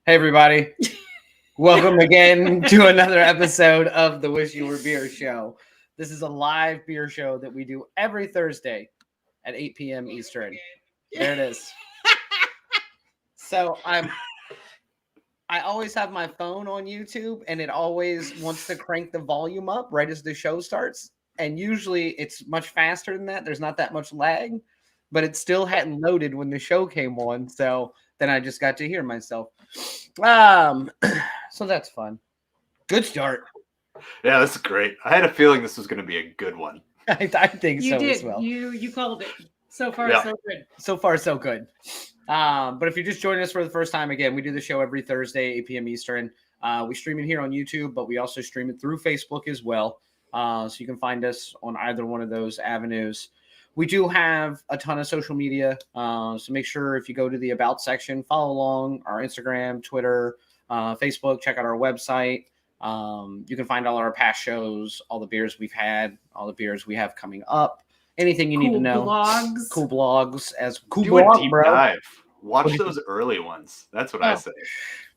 Hey, everybody. Welcome again to another episode of the Wish You Were Beer Show. This is a live beer show that we do every Thursday at 8 p.m. Eastern. There it is. So I always have my phone on YouTube, and it always wants to crank the volume up right as the show starts. And usually it's much faster than that. There's not that much lag, but it still hadn't loaded when the show came on. So then I just got to hear myself. So that's fun. Good start. Yeah, this is great. I had a feeling this was going to be a good one. I think you so did. as well. You called it. So far, Yeah. so good. So far, so good. But if you're just joining us for the first time, again, we do the show every Thursday, 8 p.m. Eastern. We stream it here on YouTube, but we also stream it through Facebook as well. So you can find us on either one of those avenues. We do have a ton of social media. So make sure if you go to the About section, follow along our Instagram, Twitter, Facebook, check out our website. You can find all our past shows, all the beers we've had, all the beers we have coming up. Anything you need to know. Blogs. Cool blogs. Do a deep dive. Watch those early ones. That's what I say.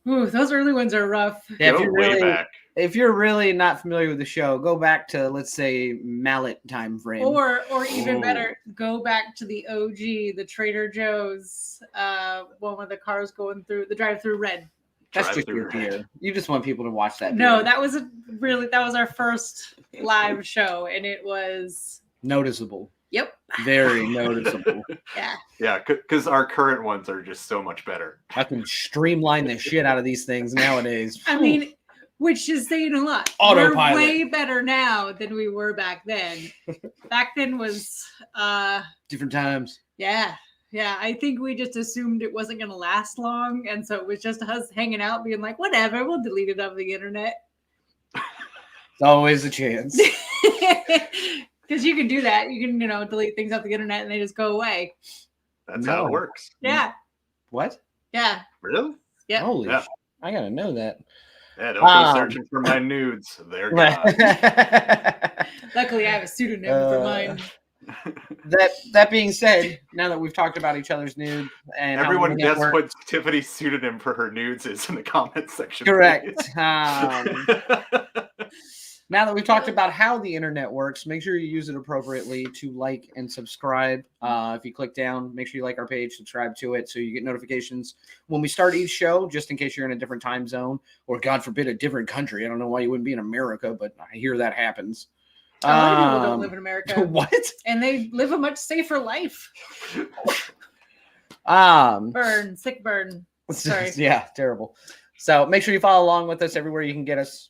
Ooh, those early ones are rough. Yeah, Go way back. If you're really not familiar with the show, go back to, let's say, Mallet time frame. Or even better, go back to the OG, the Trader Joe's one with the cars going through the drive-through red. That's just your beer. You just want people to watch that. No, beer. that was our first live show, and it was noticeable. Yep. Very noticeable. Yeah. Yeah, because our current ones are just so much better. I can streamline the shit out of these things nowadays. I mean, which is saying a lot. Autopilot. We're way better now than we were back then. Back then was different times. Yeah. Yeah, I think we just assumed it wasn't going to last long, and so it was just us hanging out being like, whatever, we'll delete it off the internet. It's always a chance. Because you can do that. You can, delete things off the internet and they just go away. That's how it works. Yeah. What? Yeah. Really? Yeah. Holy shit. I gotta know that. Yeah, don't go searching for my nudes. They're gone. Luckily, I have a pseudonym for mine. That being said, now that we've talked about each other's nude and everyone guess what Tiffany's pseudonym for her nudes is in the comments section. Correct. Now that we've talked about how the internet works, make sure you use it appropriately to like and subscribe. If you click down, make sure you like our page, subscribe to it so you get notifications when we start each show, just in case you're in a different time zone or, God forbid, a different country. I don't know why you wouldn't be in America, but I hear that happens. A lot of people don't live in America. What? And they live a much safer life. Sick burn. Sorry. Yeah, terrible. So make sure you follow along with us everywhere you can get us.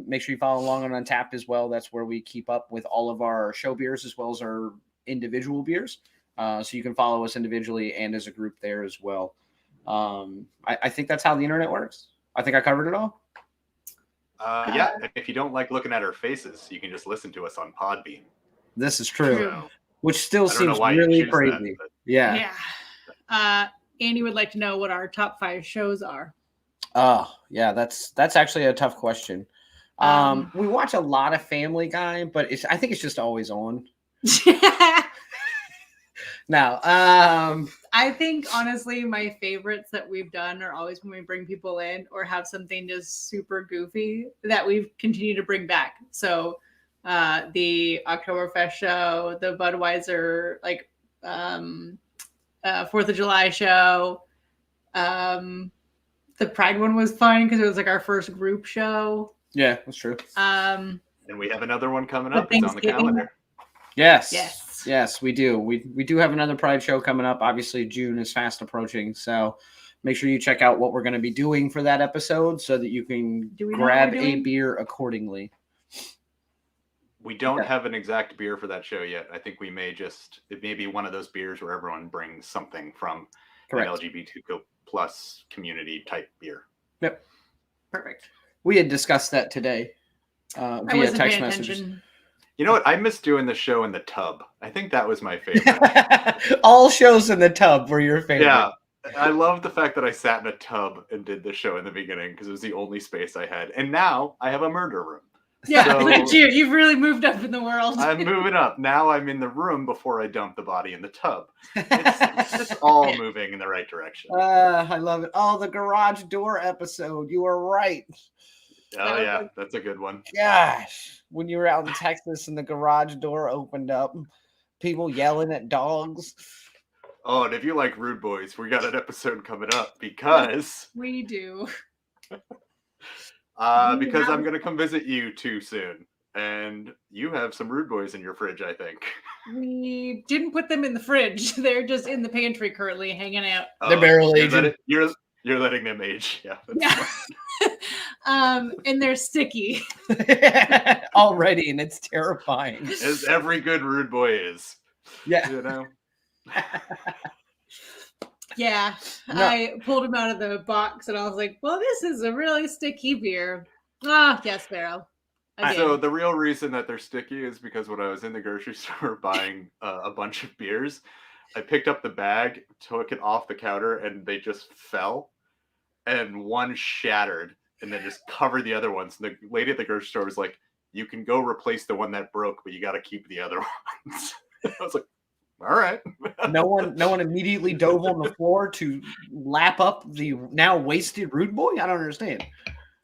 Make sure you follow along on Untappd as well. That's where we keep up with all of our show beers as well as our individual beers. So you can follow us individually and as a group there as well. I think that's how the internet works. I think I covered it all. Yeah, if you don't like looking at our faces, you can just listen to us on Podbean. This is true. Which still seems really crazy. That, yeah. Andy would like to know what our top 5 shows are. Oh, yeah, that's actually a tough question. We watch a lot of Family Guy, but I think it's just always on. No. I think, honestly, my favorites that we've done are always when we bring people in or have something just super goofy that we've continued to bring back. So the Oktoberfest show, the Budweiser, 4th of July show. The Pride one was fun because it was like our first group show. Yeah, that's true. And we have another one coming up. It's on the calendar. Yes, we do. We do have another Pride show coming up. Obviously, June is fast approaching, so make sure you check out what we're going to be doing for that episode so that you can grab a beer accordingly. We don't have an exact beer for that show yet. I think it may be one of those beers where everyone brings something from an LGBTQ plus community type beer. Yep. Perfect. We had discussed that today via text messages. You know what? I miss doing the show in the tub. I think that was my favorite. All shows in the tub were your favorite. Yeah. I love the fact that I sat in a tub and did the show in the beginning because it was the only space I had. And now I have a murder room. Yeah, So- look at you. You've really moved up in the world. I'm moving up. Now I'm in the room before I dump the body in the tub. It's all moving in the right direction. I love it. Oh, the garage door episode. You are right. Oh yeah, that's a good one. Gosh, when you were out in Texas and the garage door opened up, people yelling at dogs. Oh, and if you like Rude Boys, we got an episode coming up because We do. I'm gonna come visit you too soon, and you have some Rude Boys in your fridge, I think. We didn't put them in the fridge. They're just in the pantry currently hanging out. They're barrel you're aging. You're letting them age. Yeah. That's Yeah. And they're sticky. Already, and it's terrifying. as every good Rude Boy is. Yeah. You know? Yeah. No. I pulled them out of the box and I was like, well, this is a really sticky beer. Ah, yes, Barrow. So the real reason that they're sticky is because when I was in the grocery store buying a bunch of beers, I picked up the bag, took it off the counter, and they just fell. And one shattered and then just covered the other ones. And the lady at the grocery store was like, you can go replace the one that broke, but you got to keep the other ones. I was like, all right. No one immediately dove on the floor to lap up the now wasted Rude Boy. I don't understand.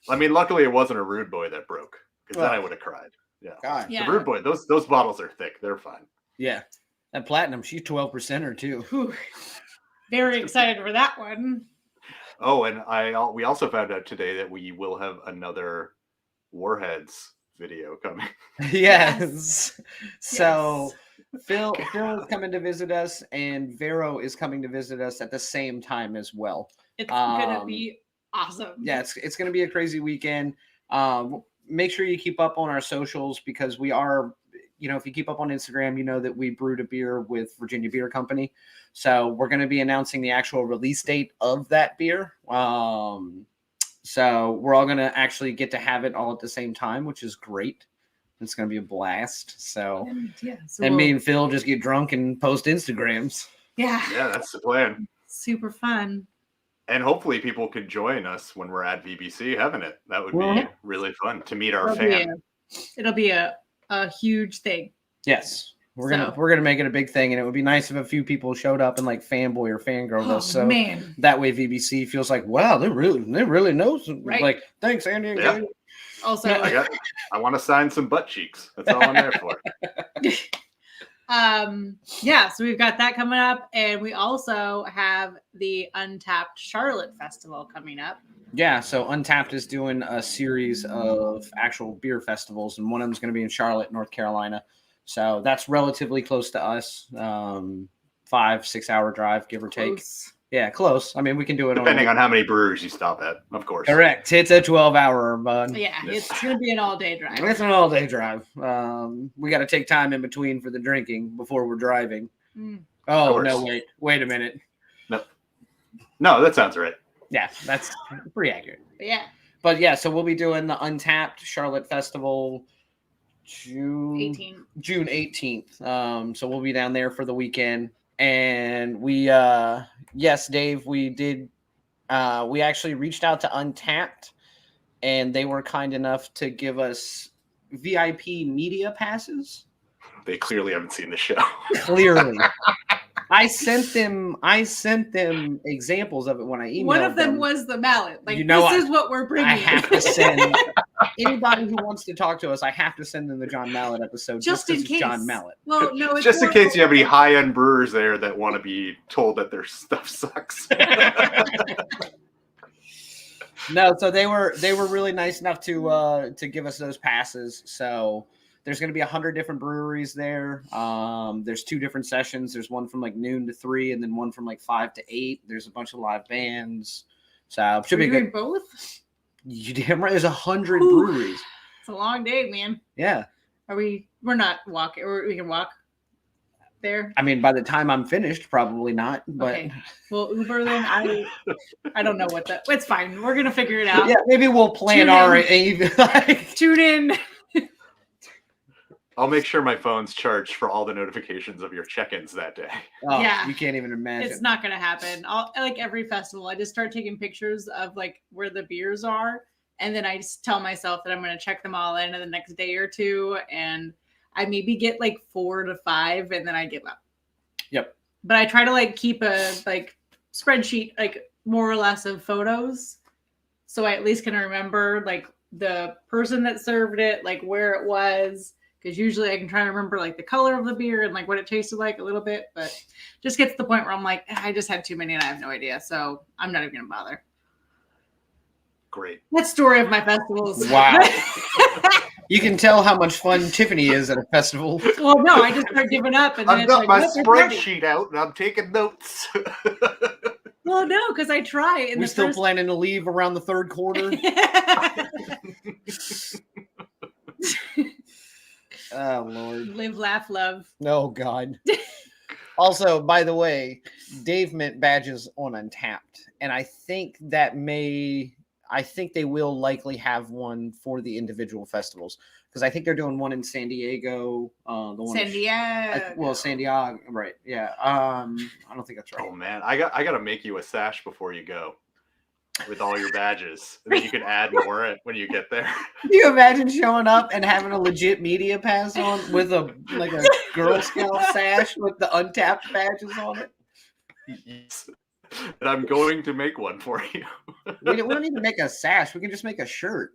I mean, luckily it wasn't a Rude Boy that broke, because then I would have cried. Yeah. God. Yeah. The Rude Boy, those bottles are thick. They're fine. Yeah. That platinum, she's 12% or two. Whew. Very excited for that one. Oh, and we also found out today that we will have another Warheads video coming. Yes. So Phil is coming to visit us, and Vero is coming to visit us at the same time as well. It's gonna be awesome. Yeah, it's going to be a crazy weekend. Make sure you keep up on our socials, because we are, if you keep up on Instagram, you know that we brewed a beer with Virginia Beer Company. So we're going to be announcing the actual release date of that beer. So we're all going to actually get to have it all at the same time, which is great. It's going to be a blast. So, and me and Phil just get drunk and post Instagrams. Yeah, That's the plan. super fun. And hopefully people could join us when we're at VBC having it. That would be really fun to meet our fan. It'll be a huge thing. Yes. We're gonna make it a big thing, and it would be nice if a few people showed up and like fanboy or fangirl us. So man. That way VBC feels like, wow, they really know. Right. Like, thanks, Andy. Yeah. Also, I want to sign some butt cheeks. That's all I'm there for. So we've got that coming up, and we also have the Untappd Charlotte Festival coming up. Yeah, so Untappd is doing a series of actual beer festivals, and one of them is going to be in Charlotte, North Carolina. So that's relatively close to us. 5-6 hour drive, give or take. Close. Yeah, close. I mean, we can do it Depending on how many breweries you stop at, of course. Correct. It's a 12-hour, bud. Yeah, it's going to be an all-day drive. It's an all-day drive. We got to take time in between for the drinking before we're driving. Oh, no, wait a minute. No, that sounds right. Yeah, that's pretty accurate. Yeah. But yeah, so we'll be doing the Untappd Charlotte Festival June 18th. So we'll be down there for the weekend. And we, yes, Dave, we did. We actually reached out to Untappd, and they were kind enough to give us VIP media passes. They clearly haven't seen the show. Clearly. I sent them examples of it when I emailed them. One of them was the mallet. Like, this is what we're bringing. I have to send anybody who wants to talk to us. I have to send them the John Mallet episode just in case. John Mallet. Well, no, it's just in case you have any high-end brewers there that want to be told that their stuff sucks. No, so they were really nice enough to give us those passes. So there's going to be 100 different breweries there. There's 2 different sessions. There's one from like noon to 3, and then one from like 5 to 8. There's a bunch of live bands. So it should be good. Both? You damn right. There's 100 breweries. It's a long day, man. Yeah. We're not walking, or we can walk there. I mean, by the time I'm finished, probably not. But okay. Well, Uber then. I don't know what that. It's fine. We're gonna figure it out. Yeah, maybe we'll plan Tune in. I'll make sure my phone's charged for all the notifications of your check-ins that day. Oh, yeah, you can't even imagine. It's not going to happen. Like every festival, I just start taking pictures of like where the beers are, And then I just tell myself that I'm going to check them all in the next day or two. And I maybe get like 4 to 5 and then I give up. Yep. But I try to like keep a like spreadsheet, like more or less of photos. So I at least can remember like the person that served it, like where it was. Because usually I can try to remember like the color of the beer and like what it tasted like a little bit. But just gets to the point where I'm like, I just had too many and I have no idea. So I'm not even going to bother. Great. That story of my festivals. Wow. You can tell how much fun Tiffany is at a festival. Well, no, I just start giving up. And then I've it's got like, my nope, it's ready. spreadsheet out and I'm taking notes. Well, no, because I try. We're still planning to leave around the third quarter. Oh, Lord. Live, laugh, love. Oh, God. Also, by the way, Dave mint badges on Untappd. And I think they will likely have one for the individual festivals. Because I think they're doing one in San Diego. San Diego. San Diego. Right. Yeah. I don't think that's right. Oh, man. I got to make you a sash before you go. With all your badges. And then you can add more when you get there. Can you imagine showing up and having a legit media pass on with a Girl Scout sash with the Untappd badges on it? Yes. And I'm going to make one for you. We don't need to make a sash. We can just make a shirt.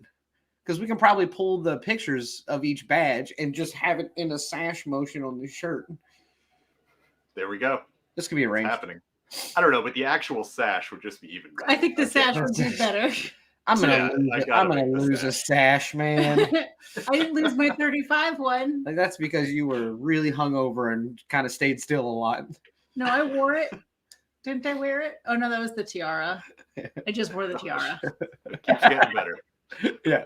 Because we can probably pull the pictures of each badge and just have it in a sash motion on the shirt. There we go. This could be arranged. It's happening. I don't know, but the actual sash would just be even better. I think the sash would be better. I'm gonna lose a sash, man. I didn't lose my 35 one. Like that's because you were really hungover and kind of stayed still a lot. No, I wore it. Didn't I wear it? Oh no, that was the tiara. I just wore the tiara. Keeps getting better. Yeah.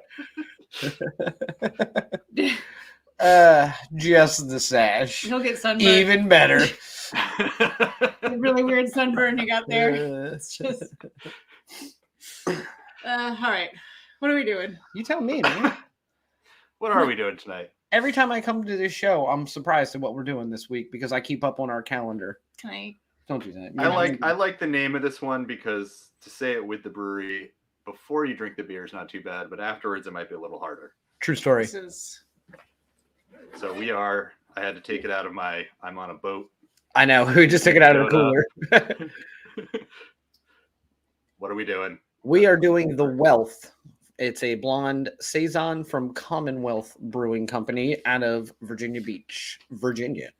Just the sash. He'll get sunburned. Even better. A really weird sunburn you got there. It's just. All right. What are we doing? You tell me, man. What are we doing tonight? Every time I come to this show, I'm surprised at what we're doing this week because I keep up on our calendar. Don't do that. I like the name of this one because to say it with the brewery before you drink the beer is not too bad, but afterwards it might be a little harder. True story. So I had to take it out of I'm on a boat. I know. We just took it out of the cooler. What are we doing? We are doing the Wealth. It's a blonde Saison from Commonwealth Brewing Company out of Virginia Beach, Virginia.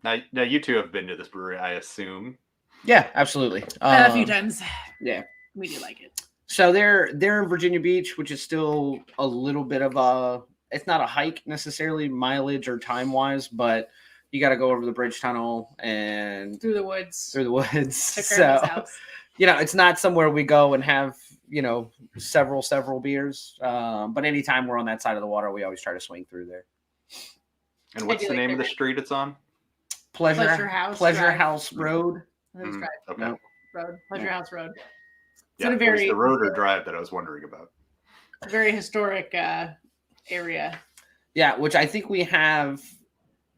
Now you two have been to this brewery, I assume. Yeah, absolutely. A few times. Yeah. We do like it. So they're in Virginia Beach, which is still a little bit of it's not a hike necessarily mileage or time-wise, but you got to go over the bridge tunnel and through the woods. So, it's not somewhere we go and have, several beers. But anytime we're on that side of the water, we always try to swing through there. And what's the name of the street it's on? Pleasure House Road. Okay. No, Road. Pleasure House Road. It's it was the road or drive that I was wondering about. Very historic area. Yeah, which I think we have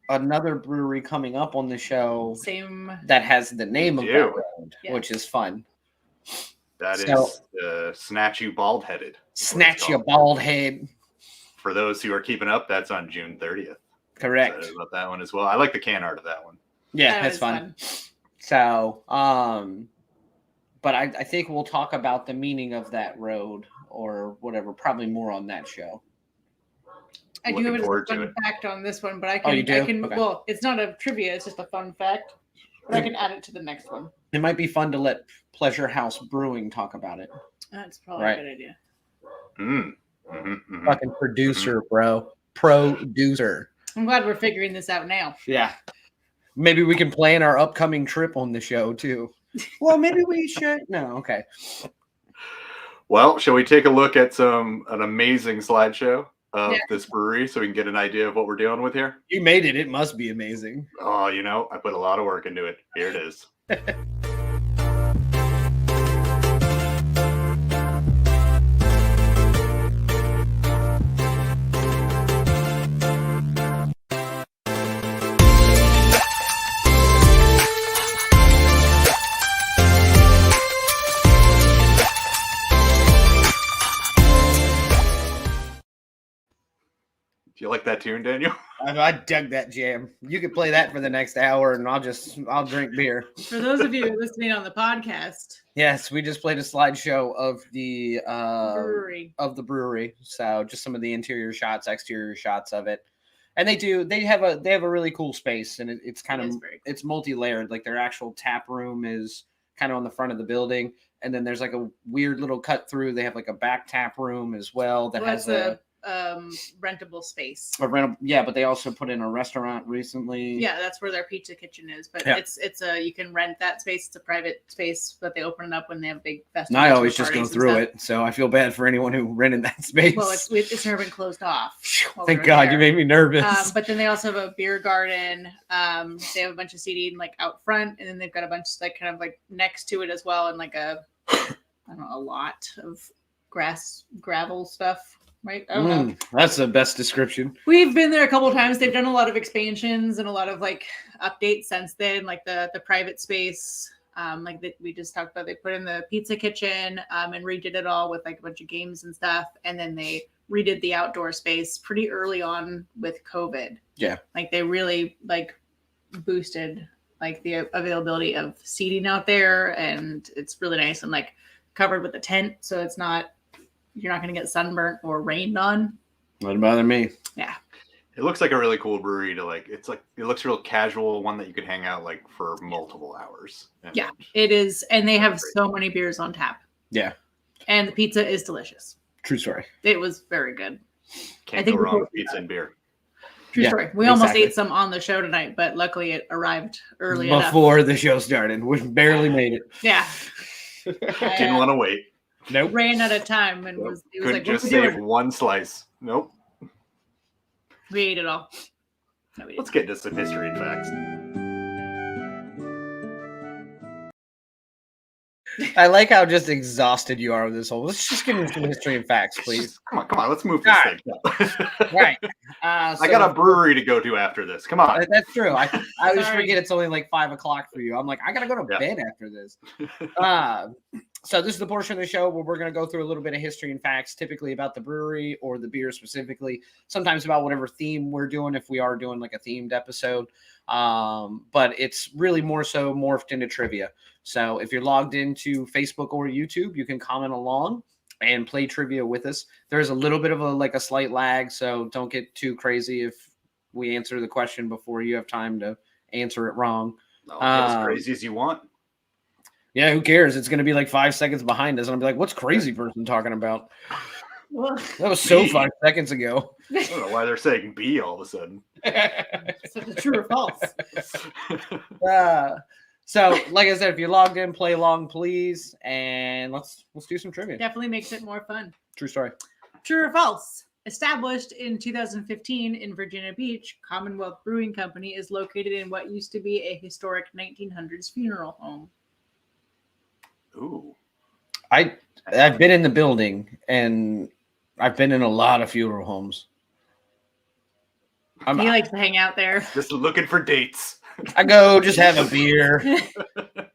another brewery coming up on the show. Same. That has the name of that road, which is fun. That is Snatch You Bald Headed. Snatch You Bald Head. For those who are keeping up, that's on June 30th. Correct. Excited about that one as well. I like the can art of that one. Yeah, that's fun. So, but I think we'll talk about the meaning of that road or whatever, probably more on that show. I do have a fun fact on this one, but I can, Okay. Well, it's not a trivia, it's just a fun fact, but I can add it to the next one. It might be fun to let Pleasure House Brewing talk about it. That's probably a good idea. Fucking producer, bro. Producer. I'm glad we're figuring this out now. Yeah. Maybe we can plan our upcoming trip on the show too. Well, maybe we should. No, okay. Well, shall we take a look at an amazing slideshow of this brewery so we can get an idea of what we're dealing with here? You made it. It must be amazing. Oh, I put a lot of work into it. Here it is. Do you like that tune, Daniel? I dug that jam. You could play that for the next hour, and I'll drink beer. For those of you listening on the podcast, Yes, we just played a slideshow of the brewery. So just some of the interior shots, exterior shots of it, and they have a really cool space, and it's kind of is very cool. It's multi-layered. Like their actual tap room is kind of on the front of the building, and then there's like a weird little cut through. They have like a back tap room as well that has a rentable space. But they also put in a restaurant recently. Yeah, that's where their pizza kitchen is. But Yeah. it's you can rent that space. It's a private space, but they open it up when they have big festivals. And I always just parties go and through stuff. it, so I feel bad for anyone who rented that space. Well, it's never been closed off. while we Thank were God, there. you made me nervous. But then they also have a beer garden. They have a bunch of seating like out front, and then they've got a bunch like kind of like next to it as well, and like a lot of gravel stuff. Right? I don't know. That's the best description. We've been there a couple of times. They've done a lot of expansions and a lot of like updates since then, like the private space. Like that we just talked about, they put in the pizza kitchen and redid it all with like a bunch of games and stuff. And then they redid the outdoor space pretty early on with COVID. Yeah. Like they really like boosted like the availability of seating out there, and it's really nice and like covered with a tent, so it's not, you're not going to get sunburnt or rained on. Wouldn't bother me. Yeah. It looks like a really cool brewery to like. It's like it looks real casual, one that you could hang out like for multiple hours. And Yeah, it is, and they have so many beers on tap. Yeah. And the pizza is delicious. True story. It was very good. Can't I think go wrong we- with pizza and beer. True Yeah, story. We almost exactly. ate some on the show tonight, but luckily it arrived early enough. Before the show started, we barely made it. Yeah. Didn't want to wait. Nope. Ran out of time and Nope. was Couldn't like, what just are we save doing? one slice. Nope. We ate it all. No, we Let's didn't. get into some history and facts. I like how just exhausted you are with this whole. Let's just get into some history and facts, please. Come on. Let's move this All thing. Right. I got a brewery to go to after this. Come on. That's true. I always Sorry. forget it's only like 5 o'clock for you. I'm like, I gotta go to Yeah. bed after this. So this is the portion of the show where we're going to go through a little bit of history and facts, typically about the brewery or the beer specifically, sometimes about whatever theme we're doing, if we are doing like a themed episode. But it's really more so morphed into trivia. So if you're logged into Facebook or YouTube, you can comment along and play trivia with us. There's a little bit of a slight lag, so don't get too crazy if we answer the question before you have time to answer it wrong. Get as crazy as you want. Yeah, who cares? It's going to be like 5 seconds behind us. And I'll be like, what's crazy person talking about? Well, That was so Me. 5 seconds ago. I don't know why they're saying B all of a sudden. such a true or false. So, like I said, if you're logged in, play along, please. And let's do some trivia. Definitely makes it more fun. True story. True or false? Established in 2015 in Virginia Beach, Commonwealth Brewing Company is located in what used to be a historic 1900s funeral home. Ooh. I've been in the building, and I've been in a lot of funeral homes. He likes to hang out there. Just looking for dates. I go just have a beer,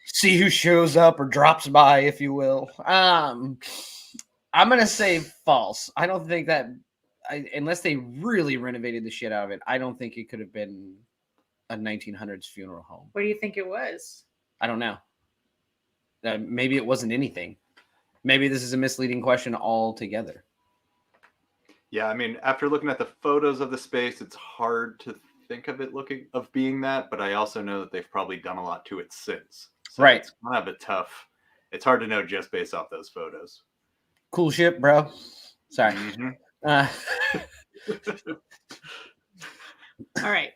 see who shows up or drops by, if you will. I'm gonna say false. I don't think that, unless they really renovated the shit out of it, I don't think it could have been a 1900s funeral home. What do you think it was? I don't know. Maybe it wasn't anything. Maybe this is a misleading question altogether. Yeah, I mean, after looking at the photos of the space, it's hard to think of it being that, but I also know that they've probably done a lot to it since. So Right. It's kind of a tough. It's hard to know just based off those photos. Cool shit, bro. Sorry. Mhm. All right.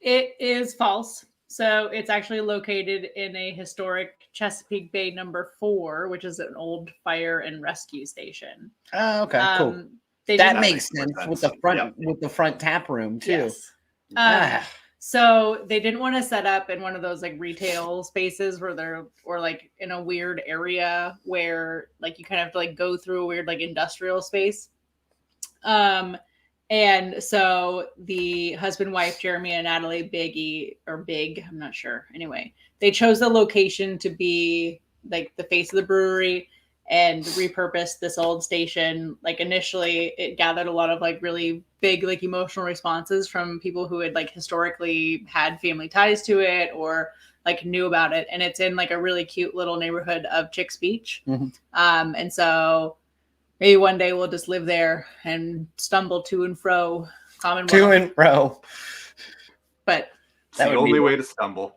It is false. So it's actually located in a historic Chesapeake Bay number 4, which is an old fire and rescue station. Okay, cool. They That didn't- makes more sense sense. with the front tap room too. Yes. Ah. So they didn't want to set up in one of those like retail spaces where they're, or like in a weird area where like you kind of have to like go through a weird like industrial space. And so the husband, wife, Jeremy and Natalie Big, I'm not sure. Anyway, they chose the location to be like the face of the brewery. and repurposed this old station. Like initially it gathered a lot of like really big like emotional responses from people who had like historically had family ties to it or like knew about it. And it's in like a really cute little neighborhood of Chicks Beach. And so maybe one day we'll just live there and stumble to and fro Commonwealth. To and fro. But it's the only way to stumble.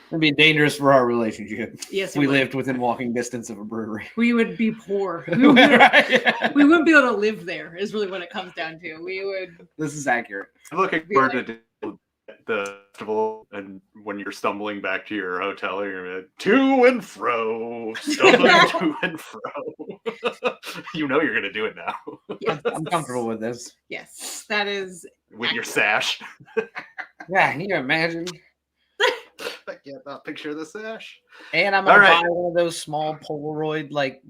It'd be dangerous for our relationship. Yes, if we lived within walking distance of a brewery. We would be poor. We wouldn't be able to live there. Is really what it comes down to. We would. This is accurate. I'm looking forward to the festival, and when you're stumbling back to your hotel, you're like, to and fro, stumbling to and fro. You know you're gonna do it now. Yes. I'm comfortable with this. Yes, that is with your sash. Yeah, can you imagine? I cannot picture the sash. And I'm gonna buy one of those small Polaroid like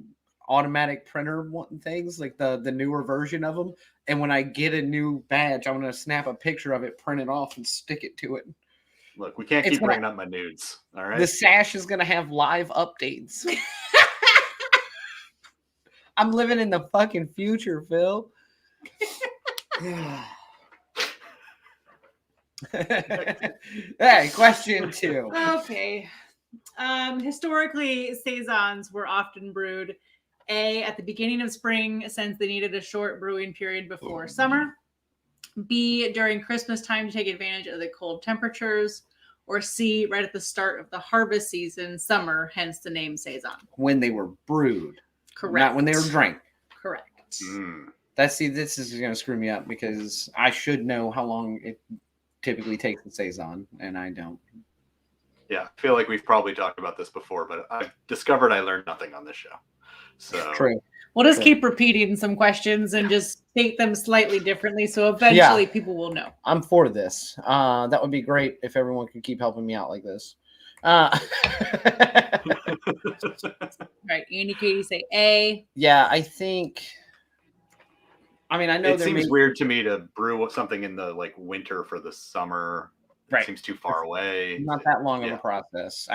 automatic printer things, like the newer version of them. And when I get a new badge, I'm gonna snap a picture of it, print it off, and stick it to it. Look, we can't keep bringing up my nudes. All right. The sash is gonna have live updates. I'm living in the fucking future, Phil. Hey, question 2. Okay. Historically, saisons were often brewed at the beginning of spring, since they needed a short brewing period before summer. B, during Christmas time to take advantage of the cold temperatures. Or C, right at the start of the harvest season, summer, hence the name saison. When they were brewed. Correct. Not when they were drank. Correct. This is going to screw me up because I should know how long it typically takes the saison, and I don't. Yeah, I feel like we've probably talked about this before, but I've discovered I learned nothing on this show. So true. We'll just keep repeating some questions and just state them slightly differently, so eventually people will know. I'm for this. That would be great if everyone could keep helping me out like this. Right, Andy, Katie say A. Yeah, I think. I mean, I know it seems weird to me to brew something in the like winter for the summer. Right. It seems too far away. Not that long of a process.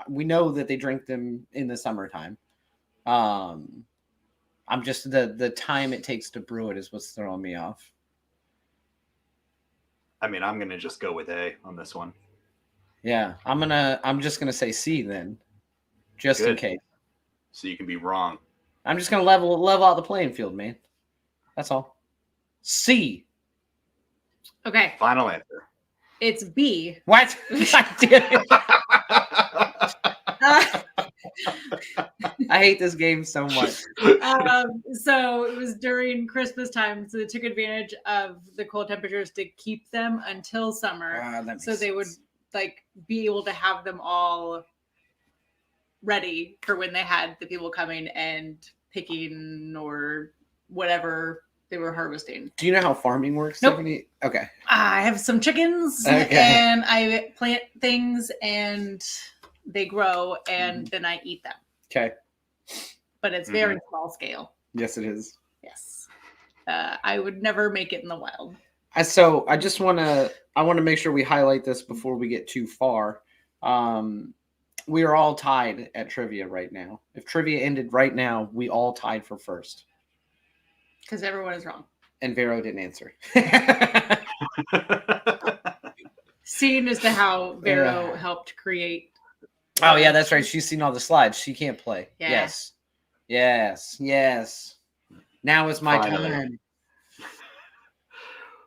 We know that they drink them in the summertime. I'm just the time it takes to brew it is what's throwing me off. I mean, I'm gonna just go with A on this one. Yeah, I'm just gonna say C then, just in case. So you can be wrong. I'm just gonna level out the playing field, man. That's all. C. Okay. Final answer. It's B. What? I did it. I hate this game so much. So it was during Christmas time, so they took advantage of the cold temperatures to keep them until summer, so they would like be able to have them all ready for when they had the people coming and picking or whatever they were harvesting. Do you know how farming works, Nope. Stephanie? Okay. I have some chickens and I plant things and they grow and then I eat them. Okay. But it's very small scale. Yes, it is. Yes. I would never make it in the wild. So I just want to make sure we highlight this before we get too far. We are all tied at trivia right now. If trivia ended right now, we all tied for first. Because everyone is wrong. And Vero didn't answer. Seeing as to how Vero helped create. Oh, yeah, that's right. She's seen all the slides. She can't play. Yeah. Yes. Now is my time.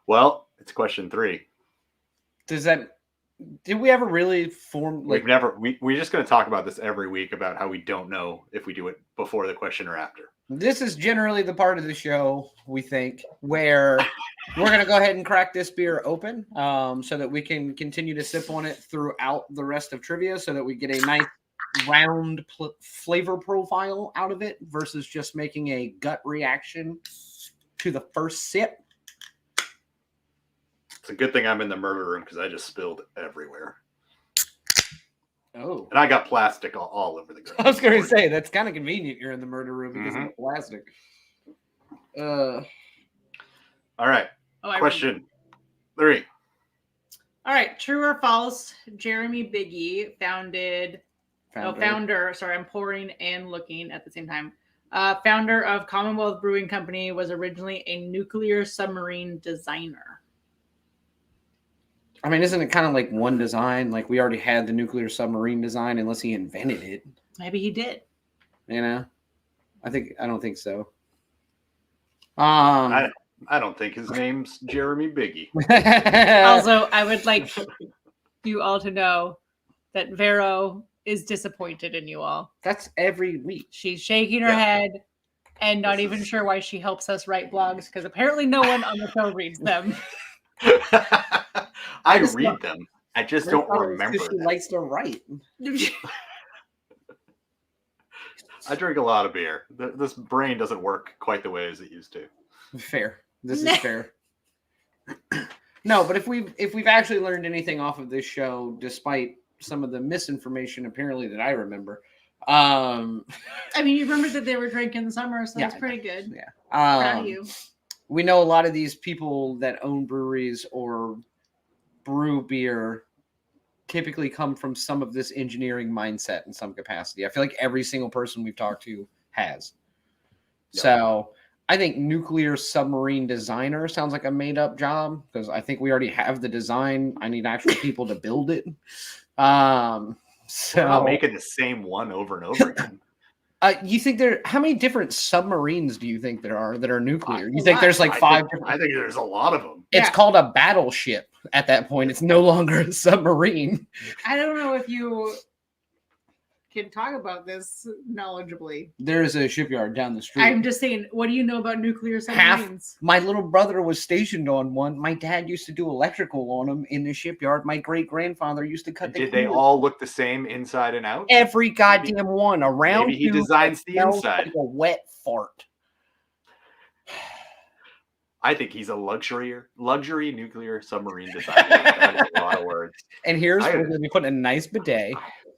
Well, it's question 3. Did we ever really form? We're just going to talk about this every week about how we don't know if we do it before the question or after. This is generally the part of the show, we think, where we're going to go ahead and crack this beer open so that we can continue to sip on it throughout the rest of trivia so that we get a nice round flavor profile out of it versus just making a gut reaction to the first sip. It's a good thing I'm in the murder room because I just spilled everywhere. Oh. And I got plastic all over the ground. I was going to say, that's kind of convenient you're in the murder room because of the plastic. All right. Question 3. All right. True or false, Jeremy Biggie founded Founder. Sorry, I'm pouring and looking at the same time. Founder of Commonwealth Brewing Company, was originally a nuclear submarine designer. I mean, isn't it kind of like one design? Like we already had the nuclear submarine design, unless he invented it. Maybe he did. You know, I don't think so. I don't think his name's Jeremy Biggie. Also, I would like you all to know that Vero is disappointed in you all. That's every week. She's shaking her head and not even sure why she helps us write blogs, because apparently no one on the show reads them. I read them. I just don't remember. She likes to write. I drink a lot of beer. This brain doesn't work quite the way as it used to. Fair. This is fair. No, but if we've actually learned anything off of this show, despite some of the misinformation apparently that I remember. I mean, you remember that they were drinking in the summer, so that's pretty good. Yeah. Proud of you. We know a lot of these people that own breweries or brew beer typically come from some of this engineering mindset in some capacity. I feel like every single person we've talked to has. Yep. So I think nuclear submarine designer sounds like a made up job, because I think we already have the design. I need actual people to build it. So we're not making the same one over and over again. You think how many different submarines do you think there are that are nuclear? You think there's like five? I think there's a lot of them. It's called a battleship at that point. It's no longer a submarine. I don't know if you can talk about this knowledgeably. There is a shipyard down the street. I'm just saying, what do you know about nuclear submarines? My little brother was stationed on one. My dad used to do electrical on them in the shipyard. My great-grandfather used to cut the Did they all look the same inside and out? Every goddamn one. Around maybe he designs the inside. Like a wet fart. I think he's a luxury nuclear submarine designer. That is a lot of words. And we're going to be putting a nice bidet.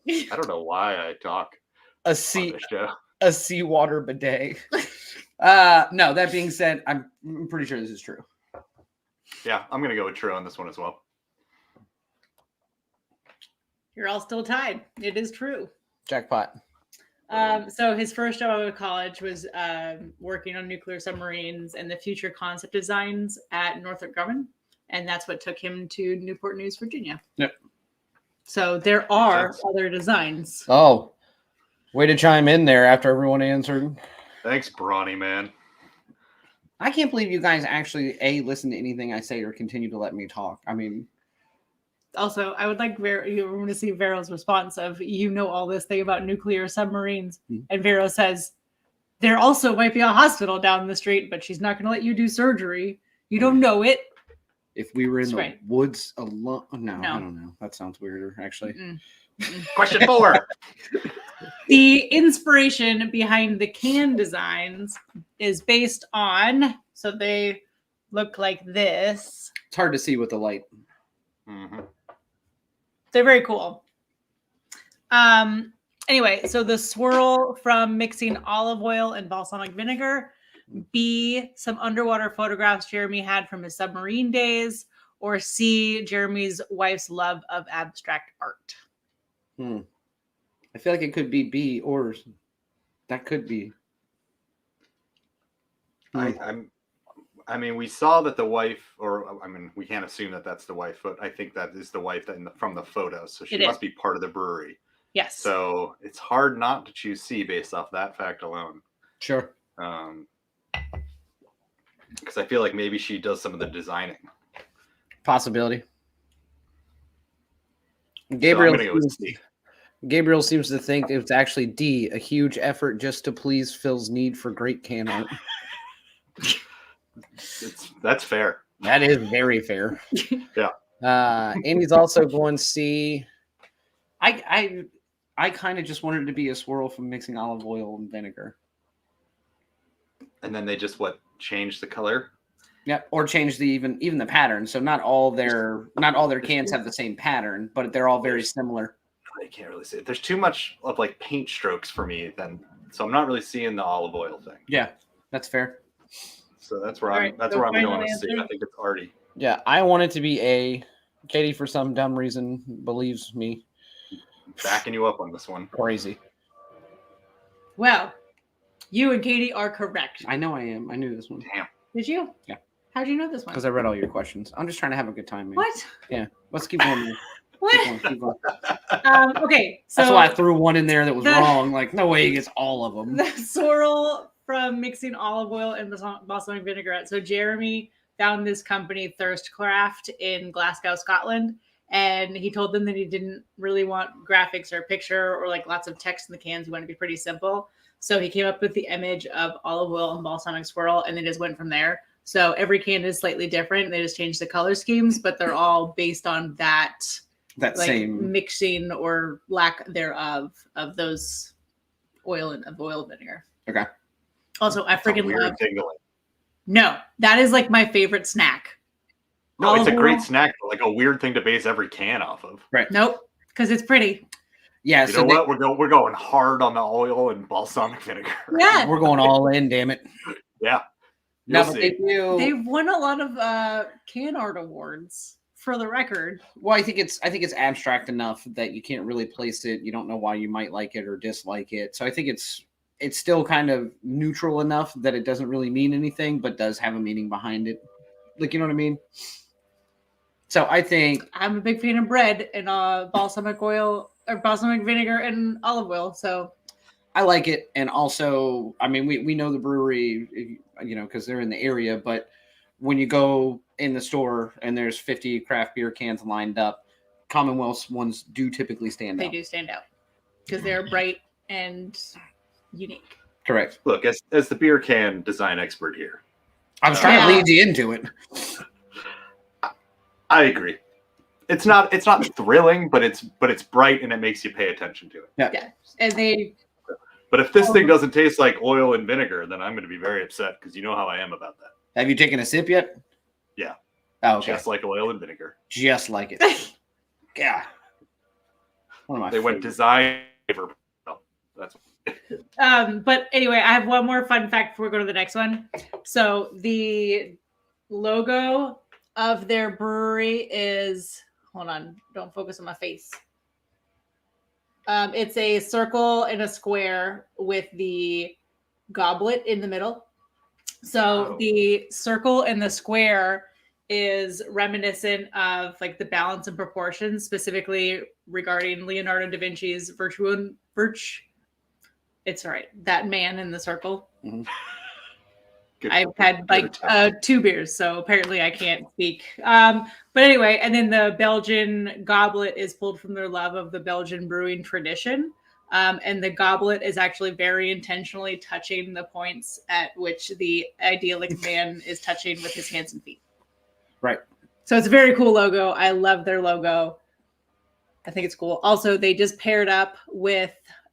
I don't know why I talk a seawater bidet. No, that being said, I'm pretty sure this is true. Yeah, I'm gonna go with true on this one as well. You're all still tied. It is true. Jackpot. So his first job out of college was working on nuclear submarines and the future concept designs at Northrop Grumman, and that's what took him to Newport News, Virginia. Yep. So there are other designs. Oh, way to chime in there after everyone answered. Thanks, Brawny man. I can't believe you guys actually listen to anything I say or continue to let me talk. I mean, also, I would like to see Vero's response of, all this thing about nuclear submarines. Mm-hmm. And Vero says, there also might be a hospital down the street, but she's not going to let you do surgery. You don't know it. If we were in the woods alone, no, I don't know. That sounds weirder, actually. Question 4. The inspiration behind the can designs is based on, so they look like this. It's hard to see with the light. Mm-hmm. They're very cool. Anyway, so the swirl from mixing olive oil and balsamic vinegar. B, some underwater photographs Jeremy had from his submarine days, or C, Jeremy's wife's love of abstract art. I feel like it could be B, or that could be. I mean, we saw that the wife, we can't assume that that's the wife, but I think that is the wife from the photos. So she must be part of the brewery. Yes. So it's hard not to choose C based off that fact alone. Sure. Because I feel like maybe she does some of the designing. Possibility. Gabriel seems to think it's actually D, a huge effort just to please Phil's need for great can art. That's fair. That is very fair. Yeah. Andy's also going C. I kind of just wanted it to be a swirl from mixing olive oil and vinegar. And then they just change the color? Yeah, or change even the pattern. So not all their cans have the same pattern, but they're all very similar. I can't really see it. There's too much of paint strokes for me then, so I'm not really seeing the olive oil thing. Yeah, that's fair. So that's where I'm going to see. I think it's Artie. Yeah, I want it to be A. Katie, for some dumb reason, believes me. Backing you up on this one. Crazy. Well, you and Katie are correct. I know I am. I knew this one. Damn. Did you? Yeah. How'd you know this one? Because I read all your questions. I'm just trying to have a good time, man. What? Yeah. Let's keep going. Man. What? Keep going. Okay, so That's why I threw one in there that was wrong. Like, no way he gets all of them. the swirl from mixing olive oil and balsamic vinaigrette. So Jeremy found this company, Thirstcraft, in Glasgow, Scotland, and he told them that he didn't really want graphics or a picture or like lots of text in the cans. He wanted to be pretty simple. So he came up with the image of olive oil and balsamic swirl, and they just went from there. So every can is slightly different. They just changed the color schemes, but they're all based on that like same mixing or lack thereof of those oil and vinegar. Okay. Also, I freaking love. No, that is like my favorite snack. No, it's a Olive great oil? snack, but like a weird thing to base every can off of. Right. Nope, because it's pretty. Yeah. You know what? We're going hard on the oil and balsamic vinegar. Yeah. We're going all in, damn it. Yeah. No, You'll but see. They've won a lot of can art awards, for the record. Well, I think it's abstract enough that you can't really place it. You don't know why you might like it or dislike it. So I think it's still kind of neutral enough that it doesn't really mean anything, but does have a meaning behind it. Like, you know what I mean? So I think I'm a big fan of bread and balsamic oil or balsamic vinegar and olive oil. So I like it. And also, I mean, we know the brewery, you know, because they're in the area, but when you go in the store and there's 50 craft beer cans lined up, Commonwealth's ones do typically stand out. they do stand out because they're bright and unique. Correct. Look, as the beer can design expert here, I was trying Yeah. to lead you into it. I agree. It's not thrilling, but it's bright and it makes you pay attention to it. Yeah, and they. But if this thing doesn't taste like oil and vinegar, then I'm going to be very upset because you know how I am about that. Have you taken a sip yet? Yeah. Oh, okay. Just like oil and vinegar. Just like it. Yeah. One of my They went favorites. design flavor. Oh, that's But anyway, I have one more fun fact before we go to the next one. So the logo of their brewery is, hold on, don't focus on my face. It's a circle and a square with the goblet in the middle. So Oh. the circle and the square is reminiscent of like the balance and proportions, specifically regarding Leonardo da Vinci's It's all right. That man in the circle. good. I've had like Good attempt. 2 beers, so apparently I can't speak. But anyway, and then the Belgian goblet is pulled from their love of the Belgian brewing tradition. And the goblet is actually very intentionally touching the points at which the idyllic man is touching with his hands and feet. Right. So it's a very cool logo. I love their logo. I think it's cool. Also, they just paired up with